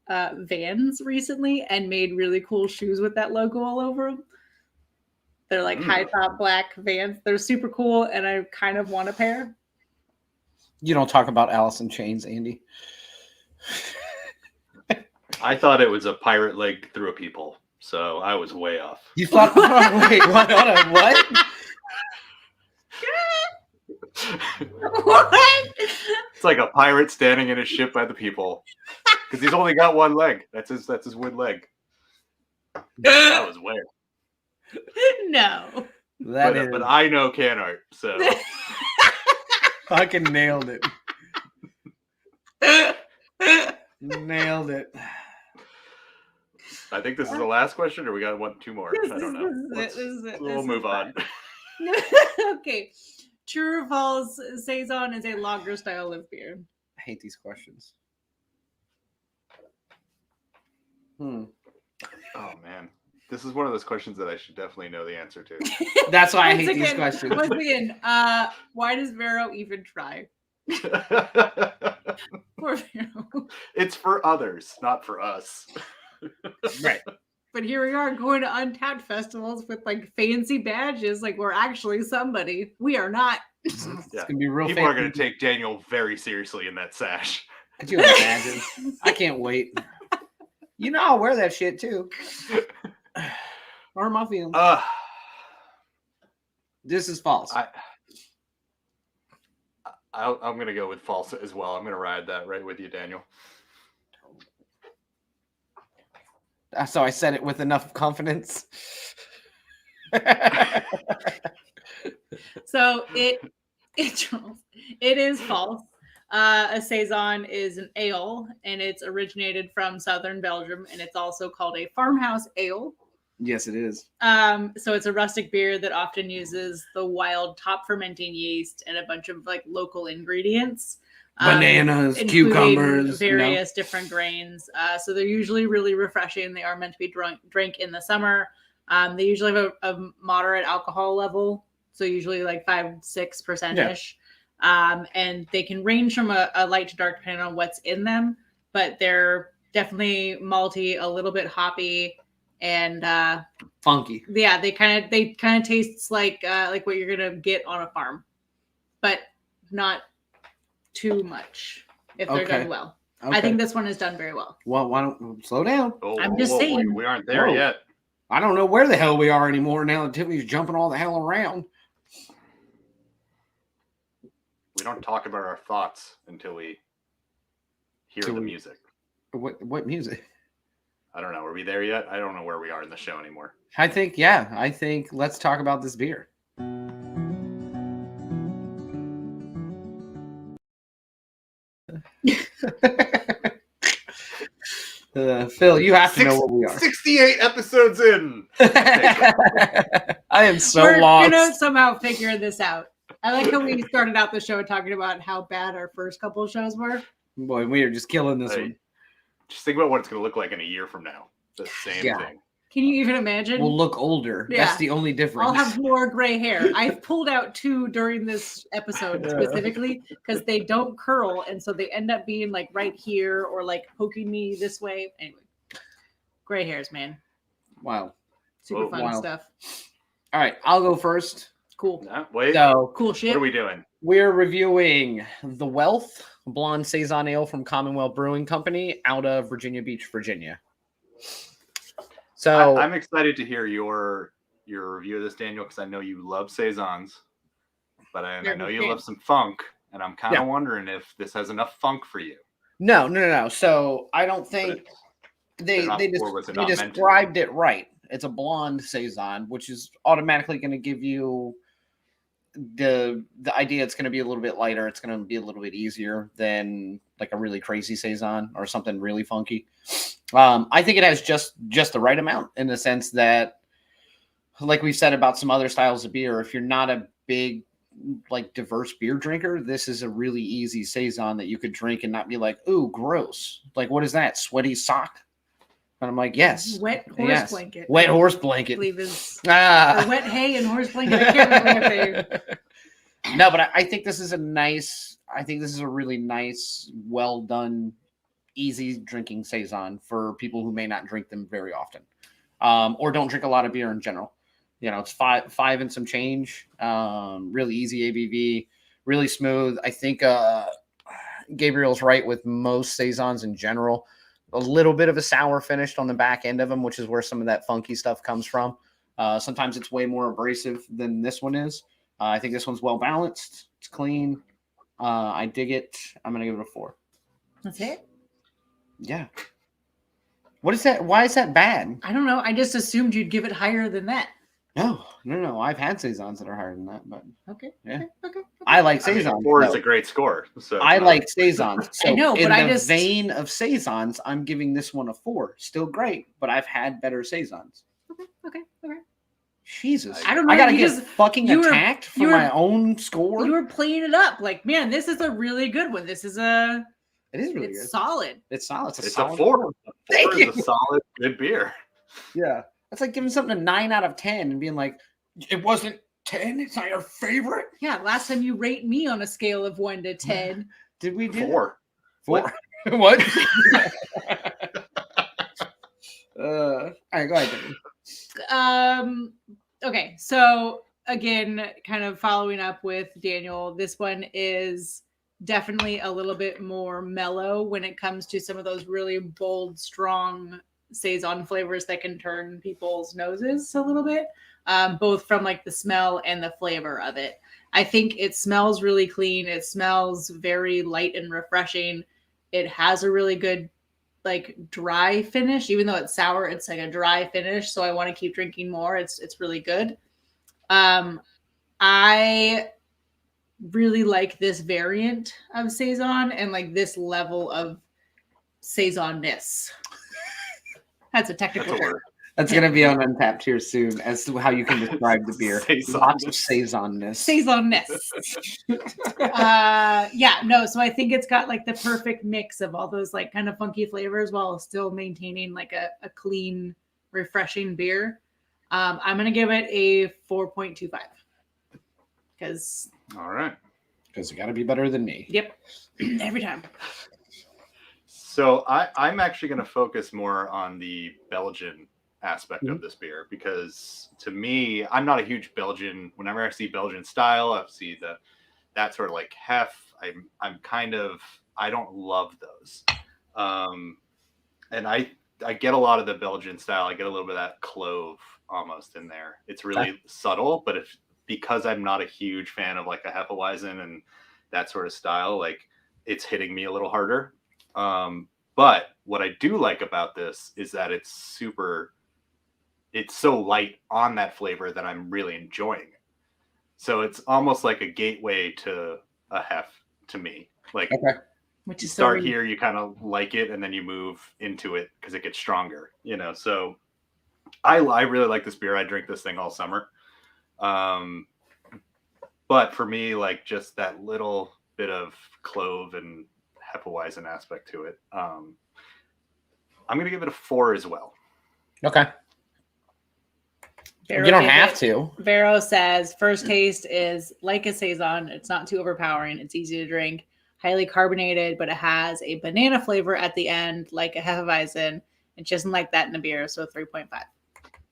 Vans recently and made really cool shoes with that logo all over them. They're like high top black Vans. They're super cool, and I kind of want a pair. You don't talk about Alice in Chains, Andy. I thought it was a pirate leg through a peephole, so I was way off. You thought? Oh, wait, what? What? What? It's like a pirate standing in a ship by the peephole because he's only got one leg. That's his wood leg. That was weird. No. But I know can art, so fucking nailed it. Nailed it. I think this is the last question, or we got two more. Yes, I don't know. this is it. We'll move on. Okay. True or false, Saison is a lager style live beer. I hate these questions. Oh man. This is one of those questions that I should definitely know the answer to. That's why I Once hate these again- questions. Once again, why does Vero even try? Poor Vero. It's for others, not for us. Right. But here we are going to Untappd festivals with like fancy badges, like we're actually somebody. We are not. It's Yeah. gonna be real. People are going to take Daniel very seriously in that sash. Could you imagine? I can't wait. You know I'll wear that shit too. Or my feelings. This is false. I'm gonna go with false as well. I'm gonna ride that right with you, Daniel. So I said it with enough confidence. So it is false. A saison is an ale, and it's originated from southern Belgium, and it's also called a farmhouse ale. Yes, it is. So it's a rustic beer that often uses the wild top fermenting yeast and a bunch of like local ingredients. Bananas, including cucumbers, various different grains. So they're usually really refreshing. They are meant to be drank in the summer. They usually have a moderate alcohol level, so usually like 5-6% ish. And they can range from a light to dark depending on what's in them, but they're definitely malty, a little bit hoppy, and funky. Yeah, they kind of taste like what you're gonna get on a farm, but not too much if they're done well. Okay. I think this one is done very well. Well, why don't slow down? I'm just saying. We aren't there yet. I don't know where the hell we are anymore now that Tiffany's jumping all the hell around. We don't talk about our thoughts until we hear the music. What music? I don't know. Are we there yet? I don't know where we are in the show anymore. I think let's talk about this beer. Phil, you have to know what we are. 68 episodes in. I am so We're lost. gonna somehow figure this out. I like how we started out the show talking about how bad our first couple of shows were. Boy, we are just killing this one. Just think about what it's going to look like in a year from now. The same thing. Can you even imagine? We'll look older. Yeah. That's the only difference. I'll have more gray hair. I've pulled out 2 during this episode specifically because they don't curl, and so they end up being like right here or like poking me this way. Anyway, gray hairs, man. Wow. Super fun stuff. All right, I'll go first. Cool. Wait. So cool shit. What are we doing? We're reviewing the Wealth Blonde Saison Ale from Commonwealth Brewing Company out of Virginia Beach, Virginia. So I'm excited to hear your review of this, Daniel, because I know you love saisons, but I know you love some funk, and I'm kind of wondering if this has enough funk for you. No. So I don't think they described it right. It's a blonde saison, which is automatically going to give you the idea it's going to be a little bit lighter. It's going to be a little bit easier than like a really crazy saison or something really funky. I think it has just the right amount in the sense that, like we've said about some other styles of beer, if you're not a big, like diverse beer drinker, this is a really easy saison that you could drink and not be like, ooh, gross. Like, what is that? Sweaty sock? And I'm like, yes. Wet horse blanket. Wet horse blanket. I believe is or wet hay and horse blanket. I can't remember what they. No, but I think this is a really nice, well done, easy drinking saison for people who may not drink them very often, or don't drink a lot of beer in general. You know, it's five and some change. Really easy ABV, really smooth. I think Gabriel's right with most saisons in general. A little bit of a sour finish on the back end of them, which is where some of that funky stuff comes from. Sometimes it's way more abrasive than this one is. I think this one's well balanced. It's clean. I dig it. I'm gonna give it a 4. That's it. Yeah. What is that? Why is that bad? I don't know. I just assumed you'd give it higher than that. No. I've had saisons that are higher than that, but okay. I like saisons. 4 is a great score. So I like saisons. So I know, but in the vein of saisons, I'm giving this one a 4. Still great, but I've had better saisons. Okay. Jesus, I don't know. I gotta get fucking attacked for my own score. You were playing it up, like, man, this is a really good one. This is a. It is really good. It's solid. It's solid. It's a 4. Thank you. It's a solid, good beer. Yeah, that's like giving something a 9 out of 10 and being like, it wasn't 10. It's not your favorite. Yeah, last time you rate me on a scale of 1 to 10. Did we do 4? 4. What? All right, go ahead. Okay, so again, kind of following up with Daniel, this one is definitely a little bit more mellow when it comes to some of those really bold, strong Saison flavors that can turn people's noses a little bit, both from like the smell and the flavor of it. I think it smells really clean. It smells very light and refreshing. It has a really good like dry finish, even though it's sour, it's like a dry finish. So I want to keep drinking more. It's really good. I really like this variant of Saison and like this level of Saison-ness. That's a technical term. That's going to be on Untappd here soon as to how you can describe the beer. Lots of Saison-ness. Saison-ness. So I think it's got like the perfect mix of all those like kind of funky flavors while still maintaining like a clean, refreshing beer. I'm going to give it a 4.25. Because all right, because you got to be better than me. Yep, every time. So I'm actually going to focus more on the Belgian aspect of this beer, because to me, I'm not a huge Belgian. Whenever I see Belgian-style, I see that sort of like hef. I'm kind of, I don't love those, and I get a lot of the Belgian-style. I get a little bit of that clove almost in there. It's really subtle, but because I'm not a huge fan of like a Hefeweizen and that sort of style, like it's hitting me a little harder. But what I do like about this is that it's so light on that flavor that I'm really enjoying it. So it's almost like a gateway to a hef to me. Like Which you is start here, you kind of like it, and then you move into it because it gets stronger, So I really like this beer. I drink this thing all summer. But for me, like just that little bit of clove and Hefeweizen aspect to it, I'm going to give it a 4 as well. Okay. Vero you don't have to. Vero says, first taste is like a Saison. It's not too overpowering. It's easy to drink. Highly carbonated, but it has a banana flavor at the end, like a Hefeweizen. It doesn't like that in the beer, so 3.5.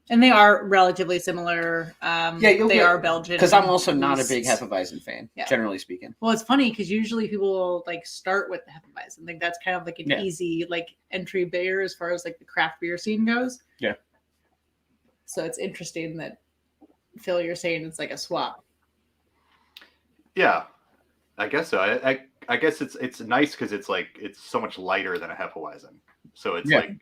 And they are relatively similar. They are Belgian. Because I'm also not a big Hefeweizen fan, generally speaking. Well, it's funny because usually people like start with the Hefeweizen. Like that's kind of like an easy like entry beer as far as like the craft beer scene goes. Yeah. So it's interesting that Phil, you're saying it's like a swap. Yeah, I guess so. I guess it's nice because it's like it's so much lighter than a Hefeweizen. So it's like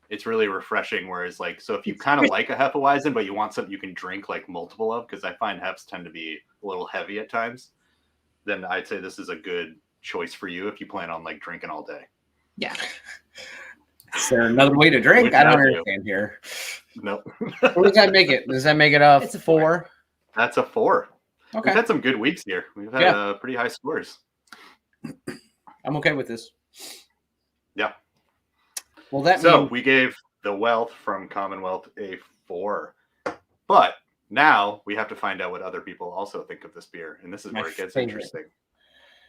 it's really refreshing. Whereas like, so if you kind of like a Hefeweizen, but you want something you can drink like multiple of, because I find Hefs tend to be a little heavy at times, then I'd say this is a good choice for you if you plan on like drinking all day. Yeah. Is there another way to drink? I don't understand here. No. What does that make it? Does that make it a 4? That's a 4. Okay. We've had some good weeks here. We've had pretty high scores. I'm okay with this. Yeah. Well, means we gave the Wealth from Commonwealth a 4, but now we have to find out what other people also think of this beer, and this is where it gets interesting.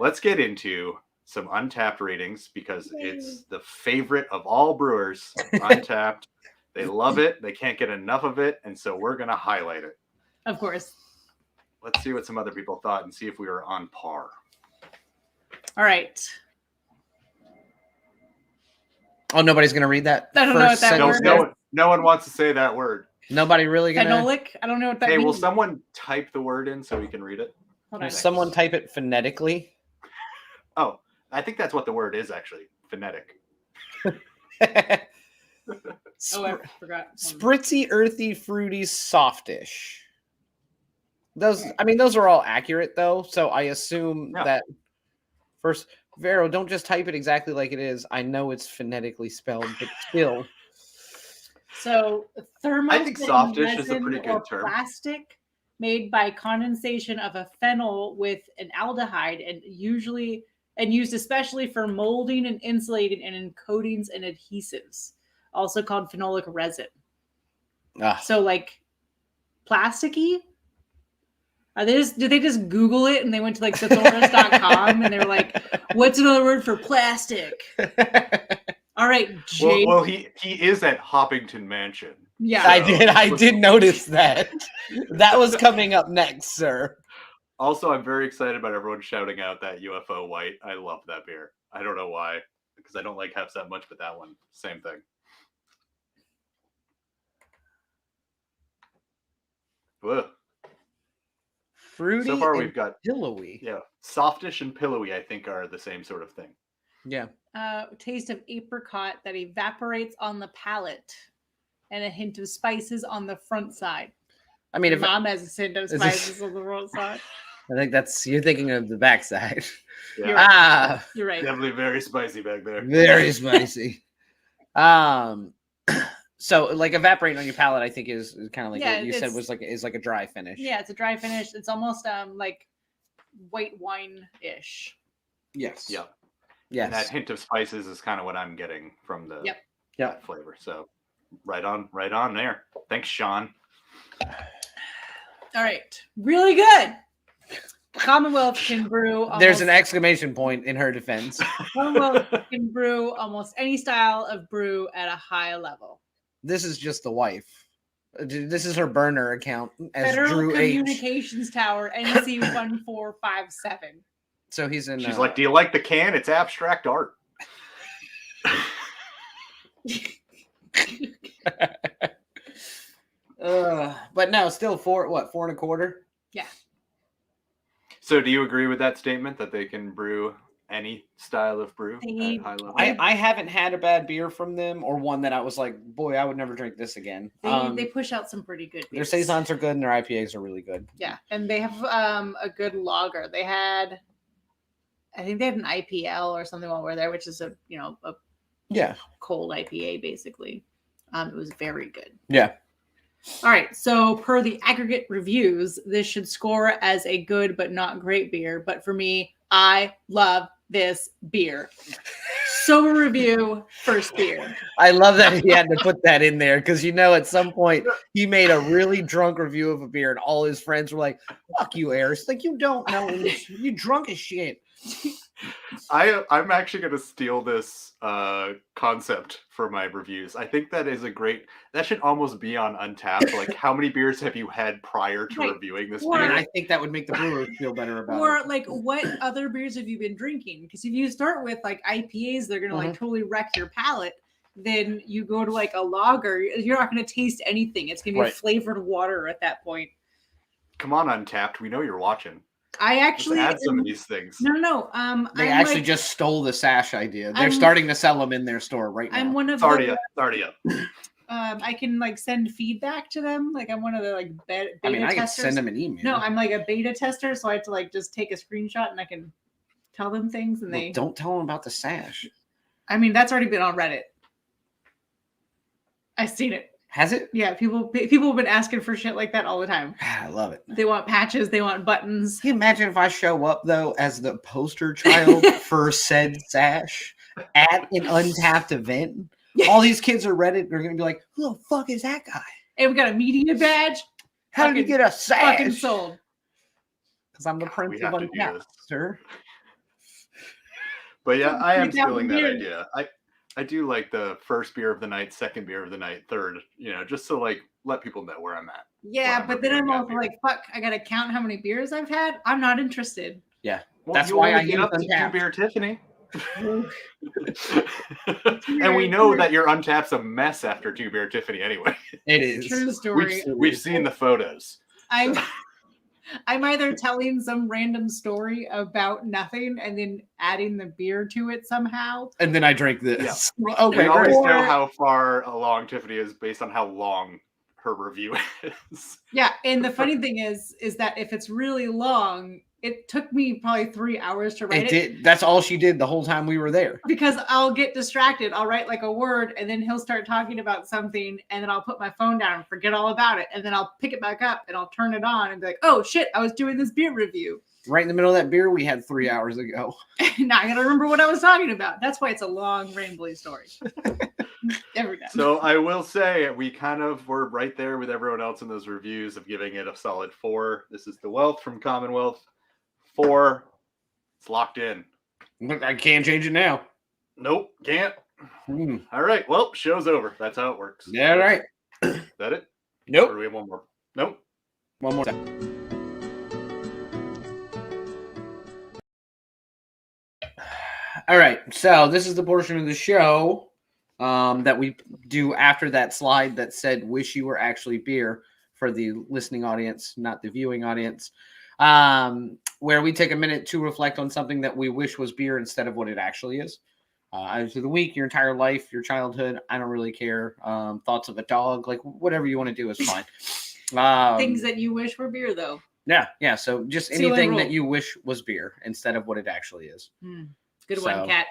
Let's get into some Untappd ratings because it's the favorite of all brewers. Untappd, they love it. They can't get enough of it, and so we're gonna highlight it. Of course. Let's see what some other people thought and see if we were on par. All right. Oh, nobody's going to read that? I don't know what that word is. No one wants to say that word. Nobody really going to? Phenolic? I don't know what that means. Hey, will someone type the word in so we can read it? Will someone type it phonetically? Oh, I think that's what the word is actually. Phonetic. I forgot. Spritzy, earthy, fruity, softish. Those are all accurate though. So I assume that first, Vero, don't just type it exactly like it is. I know it's phonetically spelled, but still. So I think softish is a pretty good term. Plastic made by condensation of a phenol with an aldehyde and used especially for molding and insulating and in coatings and adhesives, also called phenolic resin. So like plasticky. Did they just Google it and they went to like thesaurus.com and they were like, what's another word for plastic? All right, Jake. Well, he is at Hoppington Mansion. Yeah, so. I did notice that. That was coming up next, sir. Also, I'm very excited about everyone shouting out that UFO white. I love that beer. I don't know why, because I don't like Hefs that much, but that one, same thing. Fruity. So far, and we've got pillowy. yeah, softish and pillowy. I think are the same sort of thing. Yeah. Taste of apricot that evaporates on the palate, and a hint of spices on the front side. I mean, if Mom has a hint of this- spices on the front side. I think you're thinking of the backside. Yeah, You're right. Ah, You're right. definitely very spicy back there. very spicy. So like evaporating on your palate, I think is kind of like Yeah, what you said it's- was like a dry finish. Yeah, it's a dry finish. It's almost like white wine-ish. Yes. Yeah. Yes. And that hint of spices is kind of what I'm getting from the Yep. that flavor. So right on there. Thanks, Sean. All right. Really good. Commonwealth can brew. There's an exclamation point in her defense. Commonwealth can brew almost any style of brew at a high level. This is just the wife. This is her burner account as Federal Drew H. Communications Tower, NC 1457. So he's in. She's like, "Do you like the can? It's abstract art." But no, still 4.25? Yeah. So do you agree with that statement that they can brew any style of brew They- at high level? I haven't had a bad beer from them or one that I was like, boy, I would never drink this again. They push out some pretty good Their beers. saisons are good and their IPAs are really good. Yeah, and they have a good lager. They had, I think they had an IPL or something while we were there, which is a Yeah. cold IPA basically. It was very good. Yeah. All right, so per the aggregate reviews, this should score as a good but not great beer. But for me, I love this beer. Sober review, first beer. I love that he had to put that in there because at some point he made a really drunk review of a beer and all his friends were like, fuck you, Eris. Like, you don't know. You drunk as shit. I'm actually going to steal this concept for my reviews. I think that is that should almost be on Untappd. Like, how many beers have you had prior to Right. reviewing this Or- And beer? I think that would make the brewer feel better about Or it. like, what other beers have you been drinking? Because if you start with like IPAs, they're gonna like totally wreck your palate. Then you go to like a lager, you're not gonna taste anything. It's gonna be Right. flavored water at that point. Come on, Untappd. We know you're watching. I Let's actually add some of these things. No. They I'm actually like- just stole the sash idea. They're I'm- starting to sell them in their store right now. I'm one of It's already the. up. It's already up. I can like send feedback to them. Like I'm one of the like beta I mean, I can testers. send them an email. No, I'm like a beta tester, so I have to like just take a screenshot and I can tell them things, and Well, they. don't tell them about the sash. I mean, that's already been on Reddit. I've seen it. Has it? Yeah, people have been asking for shit like that all the time. I love it. They want patches, they want buttons. Can you imagine if I show up though as the poster child for said sash at an Untappd event? All these kids are Reddit are gonna be like, "Who the fuck is that guy? And we got a media badge. How did he Fucking- get a Fucking sash?" sold. Because I'm the God, prince we of have to do Untappd, this. sir. But yeah, I am Freak out stealing that weird. idea. I do like the first beer of the night, second beer of the night, third, just to like let people know where I'm at. Yeah, Well, but then I'm reviewing that also beer. like, fuck, I gotta count how many beers I've had. I'm not interested. Well, That's you why only I get use up to Untappd. 2 beer Tiffany. And we know that your Untappd's a mess after 2 beer Tiffany anyway. It is. True story. We've seen the photos. I'm either telling some random story about nothing and then adding the beer to it somehow. And then I drink this. We Okay, always great. know how far along Tiffany is based on how long her review is. Yeah, and the funny thing is that if it's really long, it took me probably 3 hours to write It it. did. That's all she did the whole time we were there. Because I'll get distracted. I'll write like a word and then he'll start talking about something and then I'll put my phone down and forget all about it. And then I'll pick it back up and I'll turn it on and be like, oh shit, I was doing this beer review. Right in the middle of that beer we had 3 hours ago. Now I gotta remember what I was talking about. That's why it's a long, rambly story. Every time. So I will say we kind of were right there with everyone else in those reviews of giving it a solid 4. This is the Wealth from Commonwealth. 4. It's locked in. I can't change it now. Nope, can't. Hmm. All right. Well, show's over. That's how it works. Yeah, right. Is that it? Or Nope. do we have one more? Nope. One more time. All right. So this is the portion of the show that we do after that slide that said "Wish you were actually beer" for the listening audience, not the viewing audience. where we take a minute to reflect on something that we wish was beer instead of what it actually is. Either through the week, your entire life, your childhood, I don't really care. Thoughts of a dog, like whatever you want to do is fine. Things that you wish were beer, though. Yeah. So just anything that you wish was beer instead of what it actually is. Good one, Kat.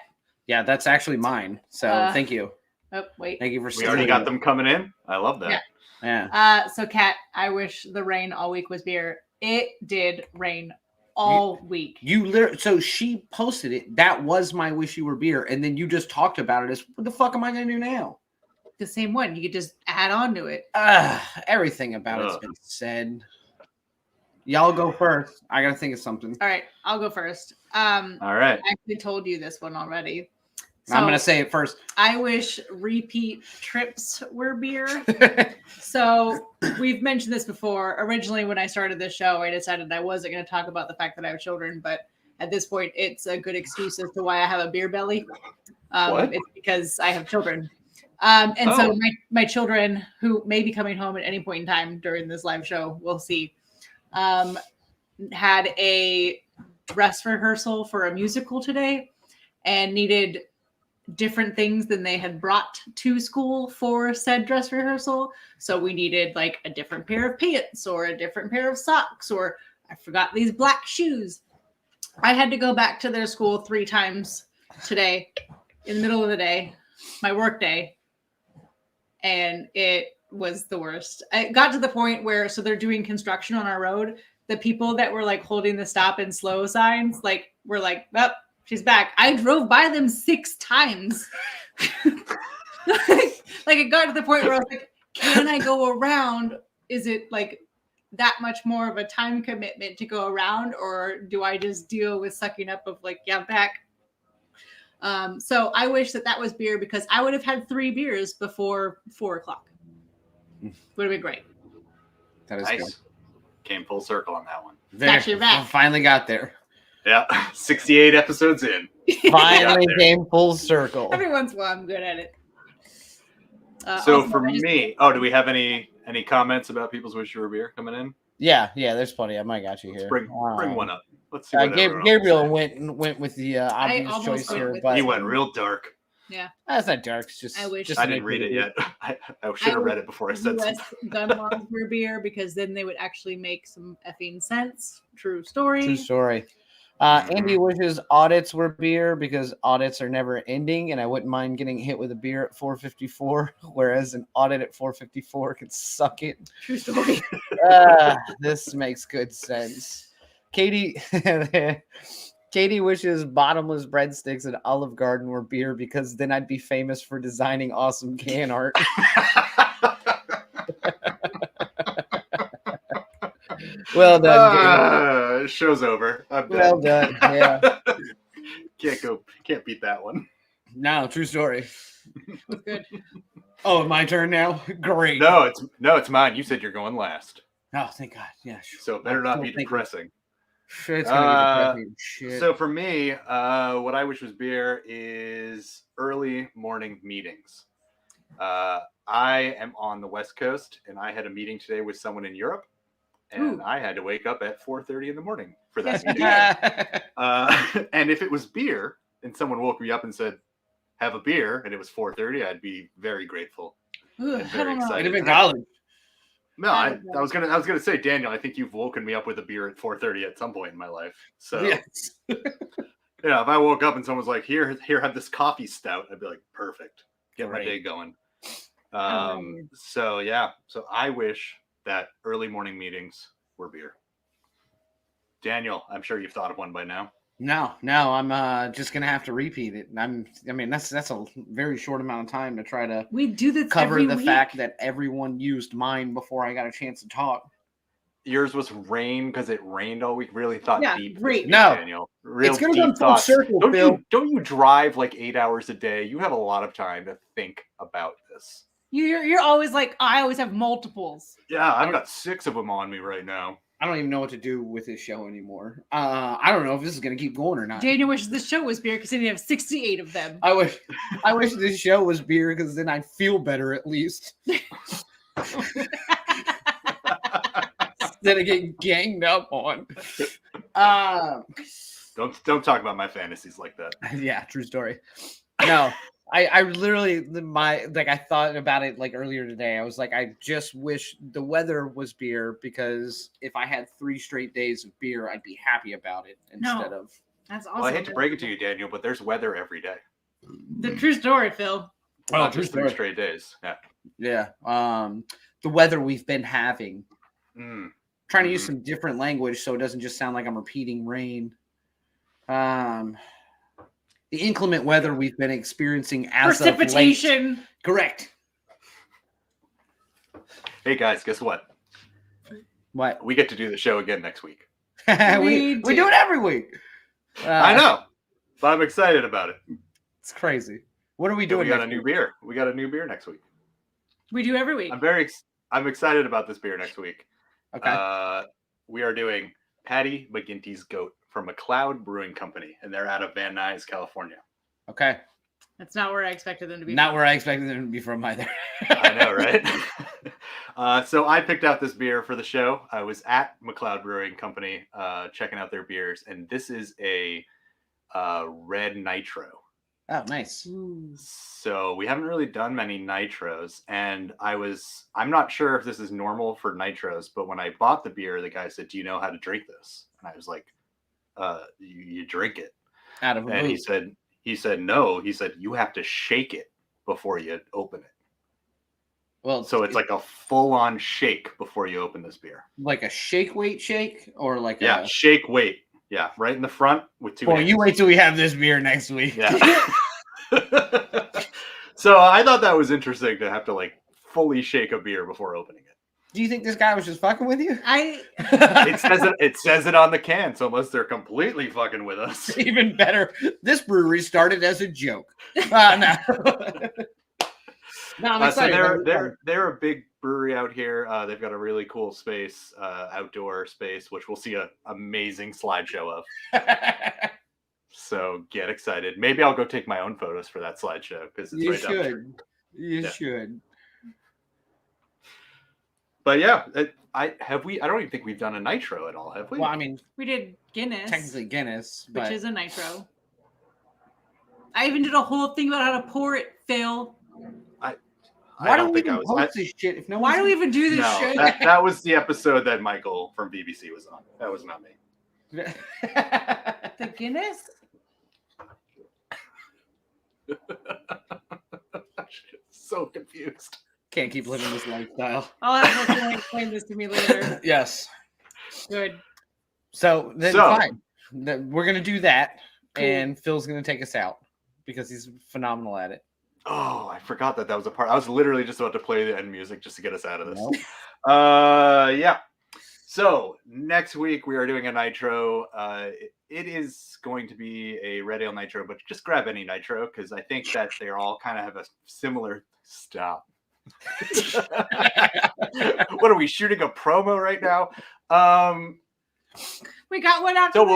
Yeah, that's actually mine. So thank you. Oh, wait. Thank you for. We already got them coming in. I love that. Yeah. So, Kat, I wish the rain all week was beer. It did rain all week. You literally. So she posted it. That was my wish you were beer, and then you just talked about it as what the fuck am I gonna do now? The same one. You could just add on to it. Everything about it's been said. Y'all go first. I gotta think of something. All right, I'll go first. All right. I actually told you this one already. So I'm gonna say it first. I wish repeat trips were beer. So we've mentioned this before. Originally, when I started this show, I decided I wasn't going to talk about the fact that I have children, but at this point, it's a good excuse as to why I have a beer belly. It's because I have children. So my children, who may be coming home at any point in time during this live show, we'll see, had a dress rehearsal for a musical today and needed different things than they had brought to school for said dress rehearsal. So we needed like a different pair of pants or a different pair of socks, or I forgot these black shoes. I had to go back to their school 3 times today in the middle of the day, my work day. And it was the worst. It got to the point where, so they're doing construction on our road. The people that were like holding the stop and slow signs, like were like, oh, she's back. I drove by them 6 times. like it got to the point where I was like, can I go around? Is it like that much more of a time commitment to go around, or do I just deal with sucking up of like, yeah, I'm back? So I wish that was beer, because I would have had 3 beers before 4:00. Would have been great. That is nice. Good. Came full circle on that one. Actually back. Finally got there. Yeah, 68 episodes in. Finally came full circle. Every once in a while, I'm good at it. So for me, do we have any comments about people's wish you were beer coming in? Yeah, there's plenty. I might got you here. Bring one up. Let's see. Gabriel went with the obvious choice here, but he went real dark. Yeah, that's not dark. It's just I didn't read it yet. I should have read it before I said US something. gun laws were beer, because then they would actually make some effing sense. True story. Andy wishes audits were beer, because audits are never ending, and I wouldn't mind getting hit with a beer at 4:54, whereas an audit at 4:54 could suck it. True story. This makes good sense. Katie wishes bottomless breadsticks at Olive Garden were beer, because then I'd be famous for designing awesome can art. Well done. Show's over. I'm well done. Yeah. Can't beat that one. No, true story. Good. Oh, my turn now. Great. No, it's mine. You said you're going last. Oh, thank God. Yeah. Sure. So it better not be depressing. It's gonna be depressing. Shit. So for me, what I wish was beer is early morning meetings. I am on the West Coast, and I had a meeting today with someone in Europe, and I had to wake up at 4:30 in the morning for that meeting. And if it was beer, and someone woke me up and said, "Have a beer," and it was 4:30, I'd be very grateful. And very excited. It'd have been college. No, I was gonna say, Daniel, I think you've woken me up with a beer at 4:30 at some point in my life. So yes. Yeah, if I woke up and someone was like, here, have this coffee stout, I'd be like, perfect. Get my day going. So I wish that early morning meetings were beer. Daniel, I'm sure you've thought of one by now. No, I'm just gonna have to repeat it. That's a very short amount of time to try to cover the fact that everyone used mine before I got a chance to talk. Yours was rain because it rained all week. Really thought deep. Great. No, Daniel. Real it's gonna come full circle, Phil. Don't you drive like 8 hours a day? You have a lot of time to think about this. You're always like, I always have multiples. Yeah, I've got 6 of them on me right now. I don't even know what to do with this show anymore. I don't know if this is going to keep going or not. Daniel wishes this show was beer because then you have 68 of them. I wish this show was beer because then I'd feel better at least. instead of getting ganged up on. Don't talk about my fantasies like that. Yeah, true story. No, I literally I thought about it like earlier today. I was like, I just wish the weather was beer, because if I had 3 straight days of beer, I'd be happy about it instead of. That's awesome. Well, I hate to break it to you, Daniel, but there's weather every day. The true story, Phil. Not just 3 straight days. Yeah. Yeah. The weather we've been having. Trying to use some different language so it doesn't just sound like I'm repeating rain. The inclement weather we've been experiencing as precipitation. Of late. Correct. Hey guys, guess what? What? We get to do the show again next week. we do it every week. I know, but I'm excited about it. It's crazy. What are we doing? We got a new beer. We got a new beer next week. We do every week. I'm excited about this beer next week. Okay. We are doing Patty McGinty's Goat from McLeod Brewing Company, and they're out of Van Nuys, California. Okay. That's not where I expected them to be. Not where I expected them to be from either. I know, right? So I picked out this beer for the show. I was at McLeod Brewing Company checking out their beers, and this is a red nitro. Oh, nice. So we haven't really done many nitros, and I'm not sure if this is normal for nitros, but when I bought the beer, the guy said, "Do you know how to drink this?" And I was like, you drink it. Out of a And booth. he said, no. He said, you have to shake it before you open it. Well, so it's like a full-on shake before you open this beer. Like a shake weight shake, or like shake weight. Yeah, right in the front with 2 Well, hands. you wait till we have this beer next week. Yeah. So I thought that was interesting to have to like fully shake a beer before opening it. Do you think this guy was just fucking with you? It says it on the can, so unless they're completely fucking with us. Even better. This brewery started as a joke. No. No, I'm excited. So they're a big brewery out here. They've got a really cool space, outdoor space, which we'll see an amazing slideshow of. So get excited. Maybe I'll go take my own photos for that slideshow because it's right down the street. You should. But yeah, I don't even think we've done a nitro at all, have we? Well, I mean, we did Guinness. Technically Guinness, which is a nitro. I even did a whole thing about how to pour it, Phil. Why do we even post this shit? If no, why do we even do this shit? That was the episode that Michael from BBC was on. That was not me. The Guinness? So confused. Can't keep living this lifestyle. I'll have to explain this to me later. Yes. Good. So fine. We're gonna do that, and Phil's gonna take us out because he's phenomenal at it. Oh, I forgot that was a part. I was literally just about to play the end music just to get us out of this. Nope. Yeah. So next week we are doing a nitro. It is going to be a red ale nitro, but just grab any nitro because I think that they all kind of have a similar stop. What are we shooting a promo right now? We got one out. So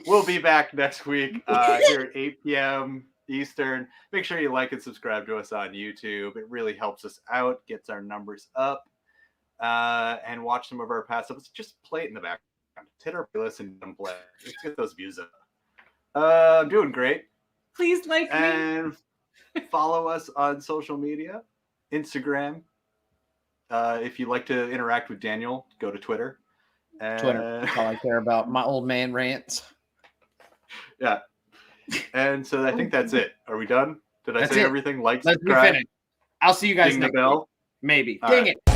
we'll be back next week here at 8 p.m. Eastern. Make sure you like and subscribe to us on YouTube. It really helps us out, gets our numbers up, and watch some of our past episodes. Just play it in the background. Hit our playlist and play. Let's get those views up. I'm doing great. Please like me. And follow us on social media, Instagram. If you'd like to interact with Daniel, go to Twitter. Twitter. That's all I care about. My old man rants. Yeah. And so I think that's it. Are we done? Did I say everything? Like, Let's subscribe, be finished. I'll see you guys ding next the bell. week. Maybe. All Ding right. it.